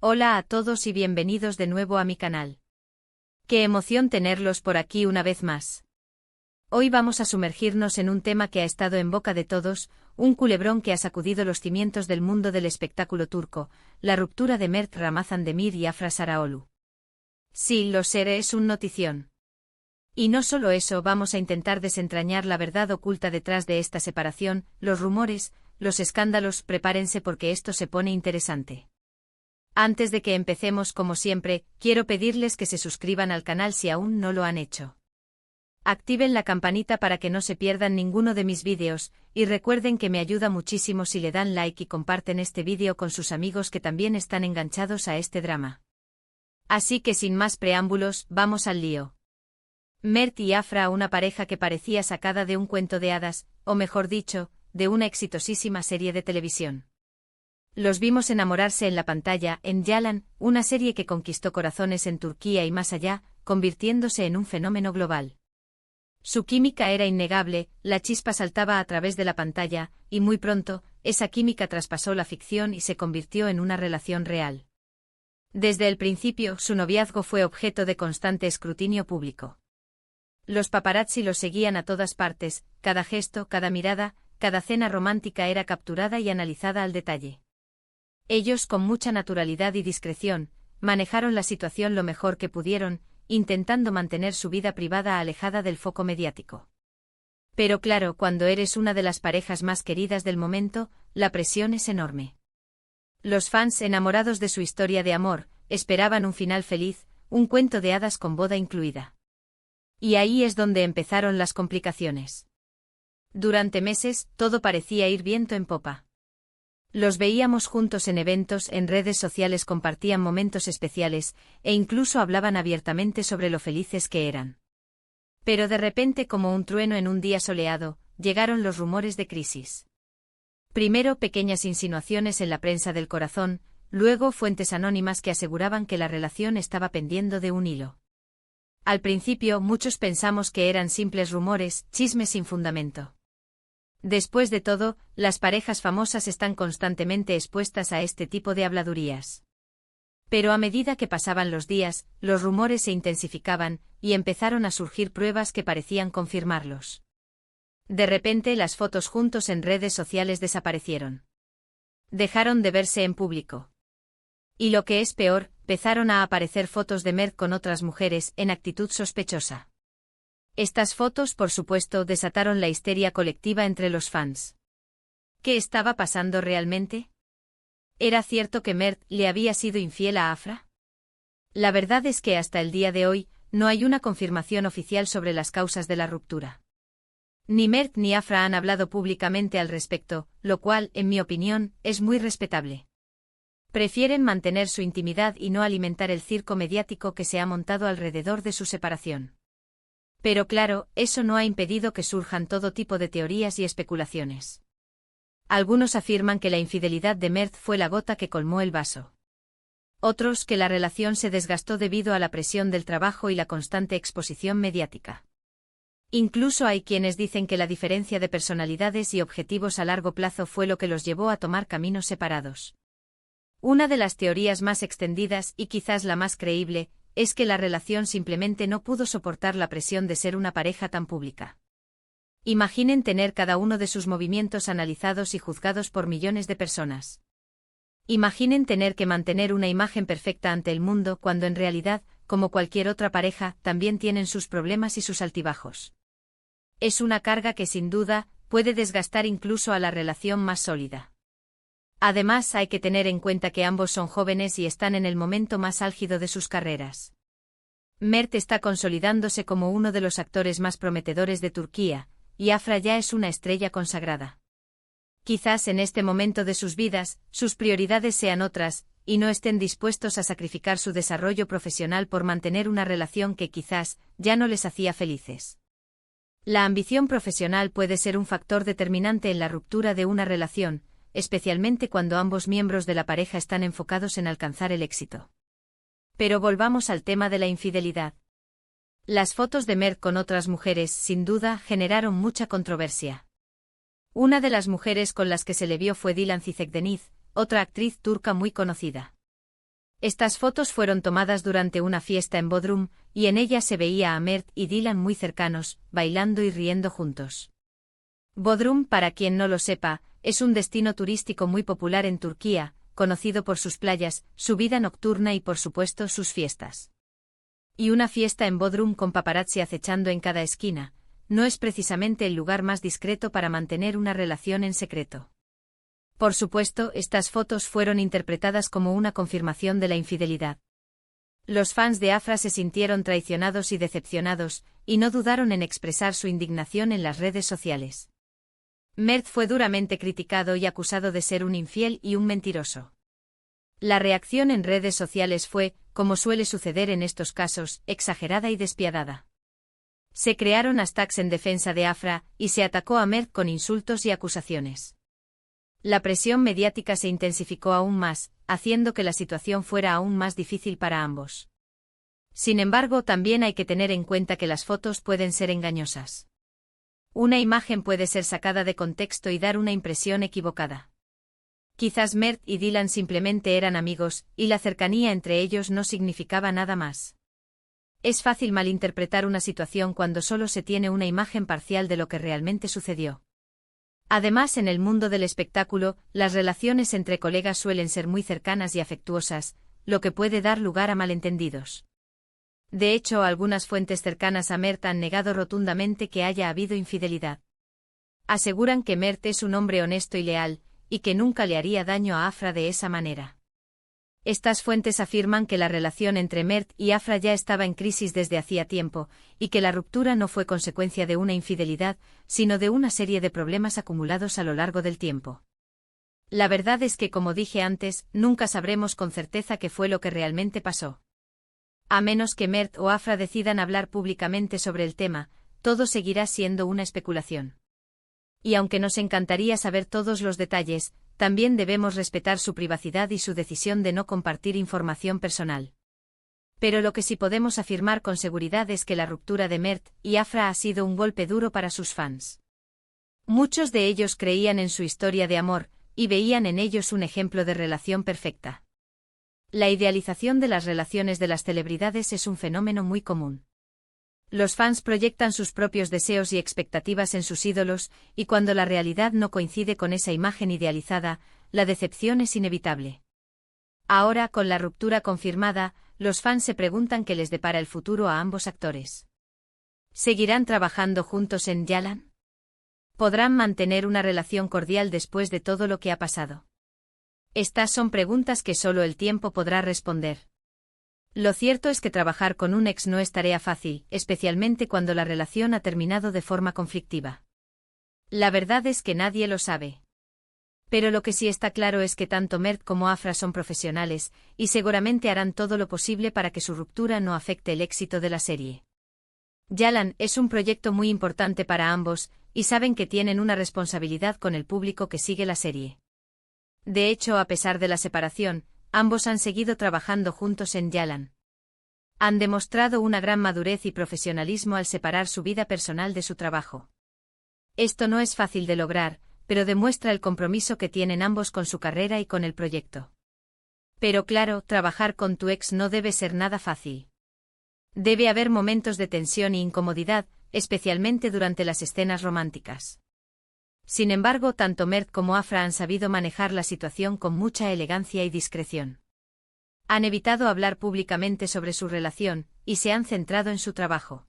Hola a todos y bienvenidos de nuevo a mi canal. Qué emoción tenerlos por aquí una vez más. Hoy vamos a sumergirnos en un tema que ha estado en boca de todos, un culebrón que ha sacudido los cimientos del mundo del espectáculo turco, la ruptura de Mert Ramazan-Demir y Afra Sarıoğlu. Sí, lo sé, es un notición. Y no solo eso, vamos a intentar desentrañar la verdad oculta detrás de esta separación, los rumores, los escándalos, prepárense porque esto se pone interesante. Antes de que empecemos, como siempre, quiero pedirles que se suscriban al canal si aún no lo han hecho. Activen la campanita para que no se pierdan ninguno de mis vídeos, y recuerden que me ayuda muchísimo si le dan like y comparten este vídeo con sus amigos que también están enganchados a este drama. Así que sin más preámbulos, vamos al lío. Mert y Afra, una pareja que parecía sacada de un cuento de hadas, o mejor dicho, de una exitosísima serie de televisión. Los vimos enamorarse en la pantalla, en Yalan, una serie que conquistó corazones en Turquía y más allá, convirtiéndose en un fenómeno global. Su química era innegable, la chispa saltaba a través de la pantalla, y muy pronto, esa química traspasó la ficción y se convirtió en una relación real. Desde el principio, su noviazgo fue objeto de constante escrutinio público. Los paparazzi los seguían a todas partes, cada gesto, cada mirada, cada cena romántica era capturada y analizada al detalle. Ellos, con mucha naturalidad y discreción, manejaron la situación lo mejor que pudieron, intentando mantener su vida privada alejada del foco mediático. Pero claro, cuando eres una de las parejas más queridas del momento, la presión es enorme. Los fans, enamorados de su historia de amor, esperaban un final feliz, un cuento de hadas con boda incluida. Y ahí es donde empezaron las complicaciones. Durante meses, todo parecía ir viento en popa. Los veíamos juntos en eventos, en redes sociales compartían momentos especiales, e incluso hablaban abiertamente sobre lo felices que eran. Pero de repente, como un trueno en un día soleado, llegaron los rumores de crisis. Primero pequeñas insinuaciones en la prensa del corazón, luego fuentes anónimas que aseguraban que la relación estaba pendiendo de un hilo. Al principio muchos pensamos que eran simples rumores, chismes sin fundamento. Después de todo, las parejas famosas están constantemente expuestas a este tipo de habladurías. Pero a medida que pasaban los días, los rumores se intensificaban, y empezaron a surgir pruebas que parecían confirmarlos. De repente las fotos juntos en redes sociales desaparecieron. Dejaron de verse en público. Y lo que es peor, empezaron a aparecer fotos de Mert con otras mujeres, en actitud sospechosa. Estas fotos, por supuesto, desataron la histeria colectiva entre los fans. ¿Qué estaba pasando realmente? ¿Era cierto que Mert le había sido infiel a Afra? La verdad es que hasta el día de hoy, no hay una confirmación oficial sobre las causas de la ruptura. Ni Mert ni Afra han hablado públicamente al respecto, lo cual, en mi opinión, es muy respetable. Prefieren mantener su intimidad y no alimentar el circo mediático que se ha montado alrededor de su separación. Pero claro, eso no ha impedido que surjan todo tipo de teorías y especulaciones. Algunos afirman que la infidelidad de Mert fue la gota que colmó el vaso. Otros que la relación se desgastó debido a la presión del trabajo y la constante exposición mediática. Incluso hay quienes dicen que la diferencia de personalidades y objetivos a largo plazo fue lo que los llevó a tomar caminos separados. Una de las teorías más extendidas, y quizás la más creíble, es que la relación simplemente no pudo soportar la presión de ser una pareja tan pública. Imaginen tener cada uno de sus movimientos analizados y juzgados por millones de personas. Imaginen tener que mantener una imagen perfecta ante el mundo cuando en realidad, como cualquier otra pareja, también tienen sus problemas y sus altibajos. Es una carga que sin duda, puede desgastar incluso a la relación más sólida. Además, hay que tener en cuenta que ambos son jóvenes y están en el momento más álgido de sus carreras. Mert está consolidándose como uno de los actores más prometedores de Turquía, y Afra ya es una estrella consagrada. Quizás en este momento de sus vidas, sus prioridades sean otras, y no estén dispuestos a sacrificar su desarrollo profesional por mantener una relación que quizás ya no les hacía felices. La ambición profesional puede ser un factor determinante en la ruptura de una relación, especialmente cuando ambos miembros de la pareja están enfocados en alcanzar el éxito. Pero volvamos al tema de la infidelidad. Las fotos de Mert con otras mujeres, sin duda, generaron mucha controversia. Una de las mujeres con las que se le vio fue Dilan Cizekdeniz, otra actriz turca muy conocida. Estas fotos fueron tomadas durante una fiesta en Bodrum, y en ellas se veía a Mert y Dilan muy cercanos, bailando y riendo juntos. Bodrum, para quien no lo sepa, es un destino turístico muy popular en Turquía, conocido por sus playas, su vida nocturna y por supuesto sus fiestas. Y una fiesta en Bodrum con paparazzi acechando en cada esquina, no es precisamente el lugar más discreto para mantener una relación en secreto. Por supuesto, estas fotos fueron interpretadas como una confirmación de la infidelidad. Los fans de Afra se sintieron traicionados y decepcionados, y no dudaron en expresar su indignación en las redes sociales. Mert fue duramente criticado y acusado de ser un infiel y un mentiroso. La reacción en redes sociales fue, como suele suceder en estos casos, exagerada y despiadada. Se crearon hashtags en defensa de Afra, y se atacó a Mert con insultos y acusaciones. La presión mediática se intensificó aún más, haciendo que la situación fuera aún más difícil para ambos. Sin embargo, también hay que tener en cuenta que las fotos pueden ser engañosas. Una imagen puede ser sacada de contexto y dar una impresión equivocada. Quizás Mert y Dilan simplemente eran amigos, y la cercanía entre ellos no significaba nada más. Es fácil malinterpretar una situación cuando solo se tiene una imagen parcial de lo que realmente sucedió. Además, en el mundo del espectáculo, las relaciones entre colegas suelen ser muy cercanas y afectuosas, lo que puede dar lugar a malentendidos. De hecho, algunas fuentes cercanas a Mert han negado rotundamente que haya habido infidelidad. Aseguran que Mert es un hombre honesto y leal, y que nunca le haría daño a Afra de esa manera. Estas fuentes afirman que la relación entre Mert y Afra ya estaba en crisis desde hacía tiempo, y que la ruptura no fue consecuencia de una infidelidad, sino de una serie de problemas acumulados a lo largo del tiempo. La verdad es que, como dije antes, nunca sabremos con certeza qué fue lo que realmente pasó. A menos que Mert o Afra decidan hablar públicamente sobre el tema, todo seguirá siendo una especulación. Y aunque nos encantaría saber todos los detalles, también debemos respetar su privacidad y su decisión de no compartir información personal. Pero lo que sí podemos afirmar con seguridad es que la ruptura de Mert y Afra ha sido un golpe duro para sus fans. Muchos de ellos creían en su historia de amor, y veían en ellos un ejemplo de relación perfecta. La idealización de las relaciones de las celebridades es un fenómeno muy común. Los fans proyectan sus propios deseos y expectativas en sus ídolos, y cuando la realidad no coincide con esa imagen idealizada, la decepción es inevitable. Ahora, con la ruptura confirmada, los fans se preguntan qué les depara el futuro a ambos actores. ¿Seguirán trabajando juntos en Yalan? ¿Podrán mantener una relación cordial después de todo lo que ha pasado? Estas son preguntas que solo el tiempo podrá responder. Lo cierto es que trabajar con un ex no es tarea fácil, especialmente cuando la relación ha terminado de forma conflictiva. La verdad es que nadie lo sabe. Pero lo que sí está claro es que tanto Mert como Afra son profesionales, y seguramente harán todo lo posible para que su ruptura no afecte el éxito de la serie. Yalan es un proyecto muy importante para ambos, y saben que tienen una responsabilidad con el público que sigue la serie. De hecho, a pesar de la separación, ambos han seguido trabajando juntos en Yalan. Han demostrado una gran madurez y profesionalismo al separar su vida personal de su trabajo. Esto no es fácil de lograr, pero demuestra el compromiso que tienen ambos con su carrera y con el proyecto. Pero claro, trabajar con tu ex no debe ser nada fácil. Debe haber momentos de tensión y incomodidad, especialmente durante las escenas románticas. Sin embargo, tanto Mert como Afra han sabido manejar la situación con mucha elegancia y discreción. Han evitado hablar públicamente sobre su relación, y se han centrado en su trabajo.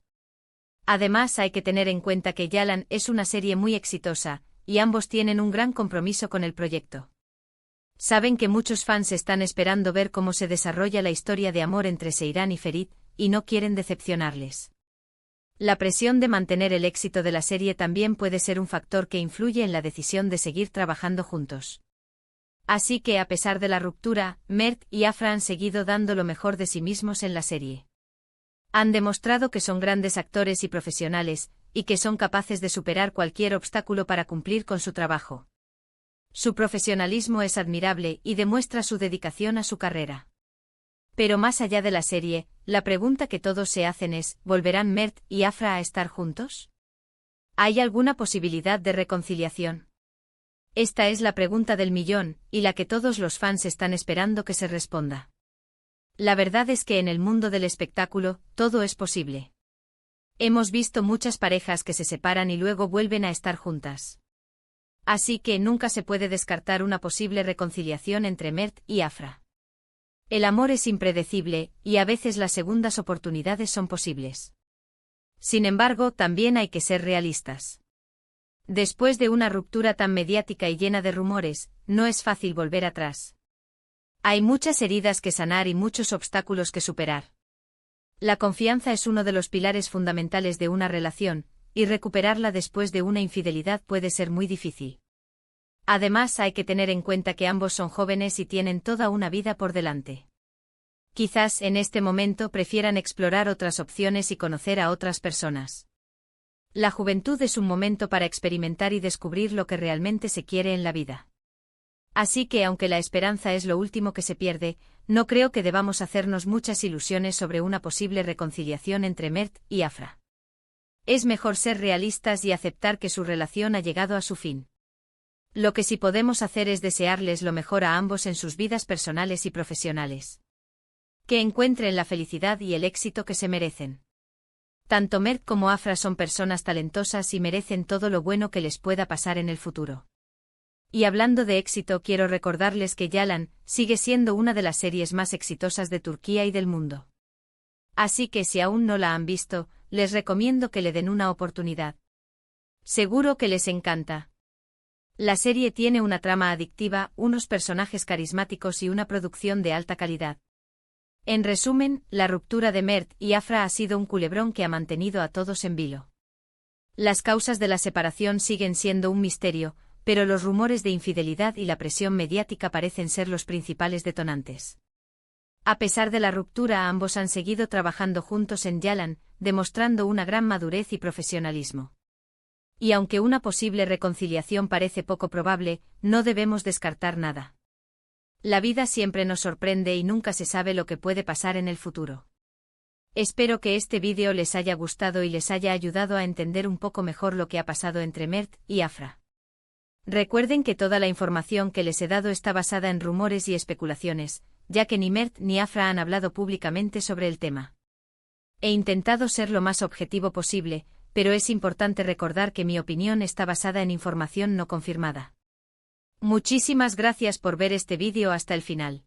Además, hay que tener en cuenta que Yalan es una serie muy exitosa, y ambos tienen un gran compromiso con el proyecto. Saben que muchos fans están esperando ver cómo se desarrolla la historia de amor entre Seyran y Ferit, y no quieren decepcionarles. La presión de mantener el éxito de la serie también puede ser un factor que influye en la decisión de seguir trabajando juntos. Así que, a pesar de la ruptura, Mert y Afra han seguido dando lo mejor de sí mismos en la serie. Han demostrado que son grandes actores y profesionales, y que son capaces de superar cualquier obstáculo para cumplir con su trabajo. Su profesionalismo es admirable y demuestra su dedicación a su carrera. Pero más allá de la serie, la pregunta que todos se hacen es, ¿volverán Mert y Afra a estar juntos? ¿Hay alguna posibilidad de reconciliación? Esta es la pregunta del millón, y la que todos los fans están esperando que se responda. La verdad es que en el mundo del espectáculo, todo es posible. Hemos visto muchas parejas que se separan y luego vuelven a estar juntas. Así que nunca se puede descartar una posible reconciliación entre Mert y Afra. El amor es impredecible, y a veces las segundas oportunidades son posibles. Sin embargo, también hay que ser realistas. Después de una ruptura tan mediática y llena de rumores, no es fácil volver atrás. Hay muchas heridas que sanar y muchos obstáculos que superar. La confianza es uno de los pilares fundamentales de una relación, y recuperarla después de una infidelidad puede ser muy difícil. Además, hay que tener en cuenta que ambos son jóvenes y tienen toda una vida por delante. Quizás en este momento prefieran explorar otras opciones y conocer a otras personas. La juventud es un momento para experimentar y descubrir lo que realmente se quiere en la vida. Así que aunque la esperanza es lo último que se pierde, no creo que debamos hacernos muchas ilusiones sobre una posible reconciliación entre Mert y Afra. Es mejor ser realistas y aceptar que su relación ha llegado a su fin. Lo que sí podemos hacer es desearles lo mejor a ambos en sus vidas personales y profesionales. Que encuentren la felicidad y el éxito que se merecen. Tanto Mert como Afra son personas talentosas y merecen todo lo bueno que les pueda pasar en el futuro. Y hablando de éxito, quiero recordarles que Yalan sigue siendo una de las series más exitosas de Turquía y del mundo. Así que si aún no la han visto, les recomiendo que le den una oportunidad. Seguro que les encanta. La serie tiene una trama adictiva, unos personajes carismáticos y una producción de alta calidad. En resumen, la ruptura de Mert y Afra ha sido un culebrón que ha mantenido a todos en vilo. Las causas de la separación siguen siendo un misterio, pero los rumores de infidelidad y la presión mediática parecen ser los principales detonantes. A pesar de la ruptura, ambos han seguido trabajando juntos en Yalan, demostrando una gran madurez y profesionalismo. Y aunque una posible reconciliación parece poco probable, no debemos descartar nada. La vida siempre nos sorprende y nunca se sabe lo que puede pasar en el futuro. Espero que este vídeo les haya gustado y les haya ayudado a entender un poco mejor lo que ha pasado entre Mert y Afra. Recuerden que toda la información que les he dado está basada en rumores y especulaciones, ya que ni Mert ni Afra han hablado públicamente sobre el tema. He intentado ser lo más objetivo posible, pero es importante recordar que mi opinión está basada en información no confirmada. Muchísimas gracias por ver este vídeo hasta el final.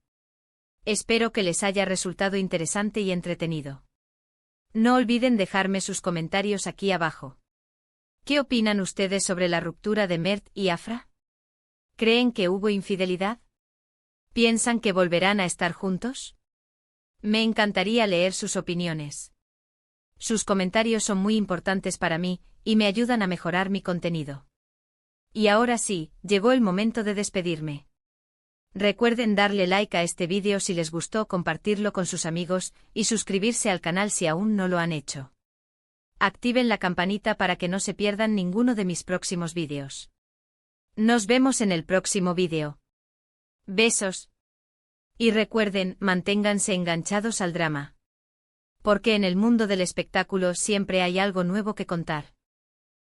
Espero que les haya resultado interesante y entretenido. No olviden dejarme sus comentarios aquí abajo. ¿Qué opinan ustedes sobre la ruptura de Mert y Afra? ¿Creen que hubo infidelidad? ¿Piensan que volverán a estar juntos? Me encantaría leer sus opiniones. Sus comentarios son muy importantes para mí, y me ayudan a mejorar mi contenido. Y ahora sí, llegó el momento de despedirme. Recuerden darle like a este vídeo si les gustó, compartirlo con sus amigos, y suscribirse al canal si aún no lo han hecho. Activen la campanita para que no se pierdan ninguno de mis próximos vídeos. Nos vemos en el próximo vídeo. Besos. Y recuerden, manténganse enganchados al drama. Porque en el mundo del espectáculo siempre hay algo nuevo que contar.